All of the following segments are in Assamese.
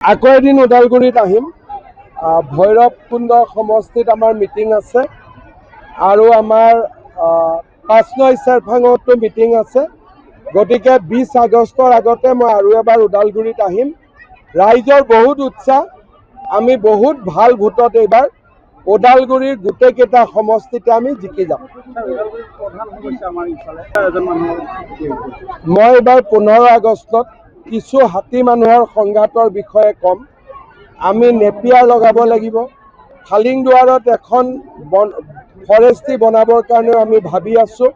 আকৌ এদিন ওদালগুৰিত আহিম। ভৈৰৱকুণ্ড সমষ্টিত আমাৰ মিটিং আছে আৰু আমাৰ ৫ নং চেৰভাঙতো মিটিং আছে। গতিকে ২০ আগষ্টৰ আগতে মই আৰু এবাৰ ওদালগুৰিত আহিম। ৰাইজৰ বহুত উৎসাহ, আমি বহুত ভাল ভোটত এইবাৰ ওদালগুৰিৰ গোটেইকেইটা সমষ্টিতে আমি জিকি যাম। মই এইবাৰ ১৫ আগষ্টত কিছু হাতী মানুহৰ সংঘাতৰ বিষয়ে ক'ম। আমি নেপিয়াৰ লগাব লাগিব। খালিংদুৱাৰত এখন ফৰেষ্ট্ৰি বনাবৰ কাৰণেও আমি ভাবি আছোঁ।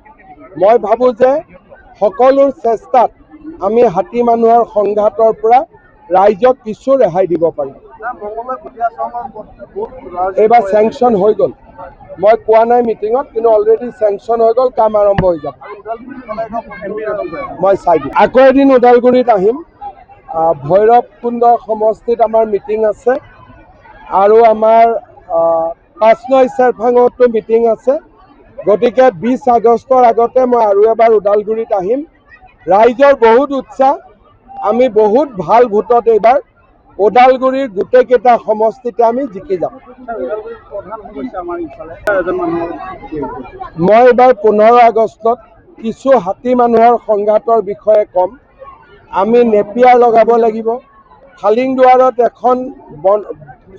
মই ভাবোঁ যে সকলো চেষ্টাত আমি হাতী মানুহৰ সংঘাতৰ পৰা ৰাইজক কিছু ৰেহাই দিব পাৰিম। এইবাৰ চেংচন হৈ গ'ল। মই কোৱা নাই মিটিঙত, কিন্তু অলৰেডি চেংচন হৈ গ'ল, কাম আৰম্ভ হৈ যাব। মই চাই দিম। আকৌ এদিন ওদালগুৰিত আহিম। ভৈৰৱকুণ্ড সমষ্টিত আমাৰ মিটিং আছে আৰু আমাৰ ৫ নং চেৰভাঙতো মিটিং আছে। গতিকে ২০ আগষ্টৰ আগতে মই আৰু এবাৰ ওদালগুৰিত আহিম। ৰাইজৰ বহুত উৎসাহ, আমি বহুত ভাল ভোটত এইবাৰ ওদালগুৰিৰ গোটেইকেইটা সমষ্টিতে আমি জিকি যাম। মই এইবাৰ ১৫ আগষ্টত কিছু হাতী মানুহৰ সংঘাতৰ বিষয়ে ক'ম। আমি নেপিয়াৰ লগাব লাগিব। খালিংদুৱাৰত এখন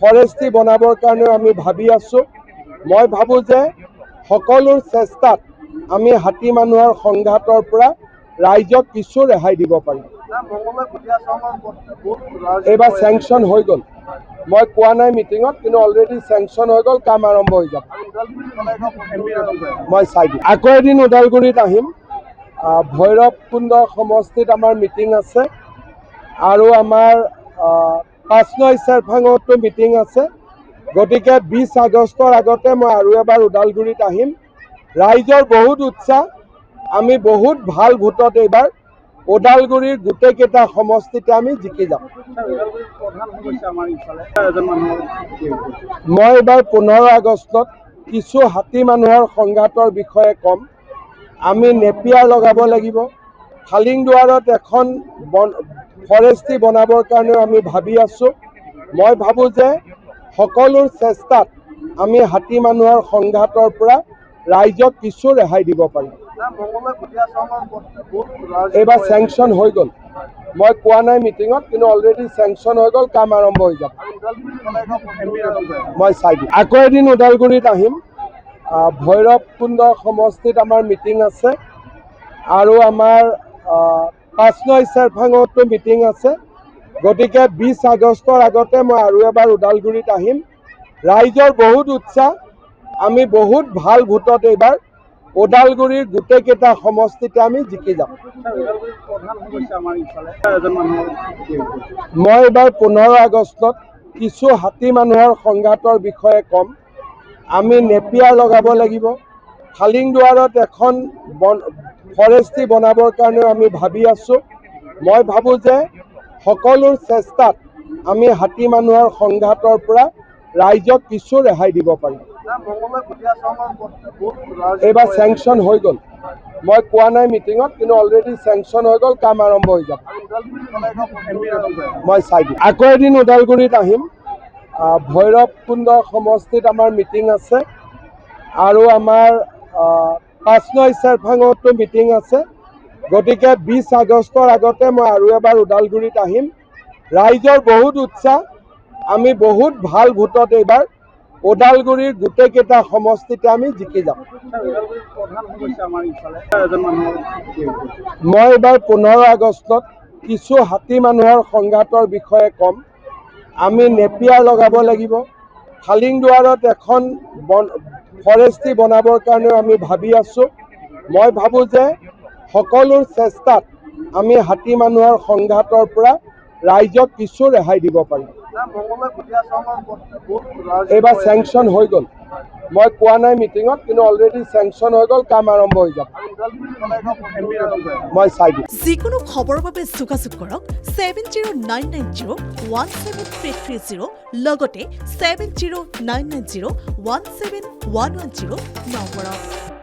ফৰেষ্ট্ৰি বনাবৰ কাৰণেও আমি ভাবি আছোঁ। মই ভাবোঁ যে সকলো চেষ্টাত আমি হাতী মানুহৰ সংঘাতৰ পৰা ৰাইজক কিছু ৰেহাই দিব পাৰিম। এইবাৰ চেংচন হৈ গ'ল। মই কোৱা নাই মিটিঙত, কিন্তু অলৰেডি চেংচন হৈ গ'ল, কাম আৰম্ভ হৈ যাব। মই চাই দিম। আকৌ এদিন ওদালগুৰিত আহিম। ভৈৰৱকুণ্ড সমষ্টিত আমাৰ মিটিং আছে আৰু আমাৰ ৫ নং চেৰভাঙতো মিটিং আছে। গতিকে ২০ আগষ্টৰ আগতে মই আৰু এবাৰ ওদালগুৰিত আহিম। ৰাইজৰ বহুত উৎসাহ, আমি বহুত ভাল ভোটত এইবাৰ ওদালগুৰিৰ গোটেইকেইটা সমষ্টিতে আমি জিকি যাম। মই এইবাৰ ১৫ আগষ্টত কিছু হাতী মানুহৰ সংঘাতৰ বিষয়ে ক'ম। আমি নেপিয়াৰ লগাব লাগিব। খালিংদুৱাৰত এখন ফৰেষ্ট্ৰি বনাবৰ কাৰণেও আমি ভাবি আছোঁ। মই ভাবোঁ যে সকলো চেষ্টাত আমি হাতী মানুহৰ সংঘাতৰ পৰা ৰাইজক কিছু ৰেহাই দিব পাৰিম। এইবাৰ চেংচন হৈ গ'ল। মই কোৱা নাই মিটিঙত, কিন্তু অলৰেডি চেংচন হৈ গ'ল, কাম আৰম্ভ হৈ যাব। মই চাই দিম। আকৌ এদিন ওদালগুৰিত আহিম। ভৈৰৱকুণ্ড সমষ্টিত আমাৰ মিটিং আছে আৰু আমাৰ ৫ নং চেৰভাঙতো মিটিং আছে। গতিকে ২০ আগষ্টৰ আগতে মই আৰু এবাৰ ওদালগুৰিত আহিম। ৰাইজৰ বহুত উৎসাহ, আমি বহুত ভাল ভোটত এইবাৰ ওদালগুৰিৰ গোটেইকেইটা সমষ্টিতে আমি জিকি যাম। মই এইবাৰ ১৫ আগষ্টত কিছু হাতী মানুহৰ সংঘাতৰ বিষয়ে ক'ম। আমি নেপিয়াৰ লগাব লাগিব। খালিংদুৱাৰত এখন ফৰেষ্ট্ৰি বনাবৰ কাৰণেও আমি ভাবি আছোঁ। মই ভাবোঁ যে সকলো চেষ্টাত আমি হাতী মানুহৰ সংঘাতৰ পৰা ৰাইজক কিছু ৰেহাই দিব পাৰিম। এইবাৰ চেংচন হৈ গ'ল। মই কোৱা নাই মিটিঙত, কিন্তু অলৰেডি চেংচন হৈ গ'ল, কাম আৰম্ভ হৈ যাব। মই চাই দিম। আকৌ এদিন ওদালগুৰিত আহিম। ভৈৰৱকুণ্ড সমষ্টিত আমাৰ মিটিং আছে আৰু আমাৰ ৫ নং চেৰভাঙতো মিটিং আছে। গতিকে ২০ আগষ্টৰ আগতে মই আৰু এবাৰ ওদালগুৰিত আহিম। ৰাইজৰ বহুত উৎসাহ, আমি বহুত ভাল ভোটত এইবাৰ ওদালগুৰিৰ গোটেইকেইটা সমষ্টিতে আমি জিকি যাম। মই এইবাৰ ১৫ আগষ্টত কিছু হাতী মানুহৰ সংঘাতৰ বিষয়ে ক'ম। আমি নেপিয়াৰ লগাব লাগিব। খালিংদুৱাৰত এখন ফৰেষ্ট্ৰি বনাবৰ কাৰণেও আমি ভাবি আছোঁ। মই ভাবোঁ যে সকলো চেষ্টাত আমি হাতী মানুহৰ সংঘাতৰ পৰা ৰাইজক কিছু ৰেহাই দিব পাৰিম। এইবাৰ চেংচন হৈ গ'ল। মই কোৱা নাই মিটিঙত, কিন্তু অলৰেডি চেংচন হৈ গ'ল, কাম আৰম্ভ হৈ যাব। মই চাই দিম। যিকোনো খবৰৰ বাবে যোগাযোগ কৰক 7099017330 লগতে 7099017110 নম্বৰত।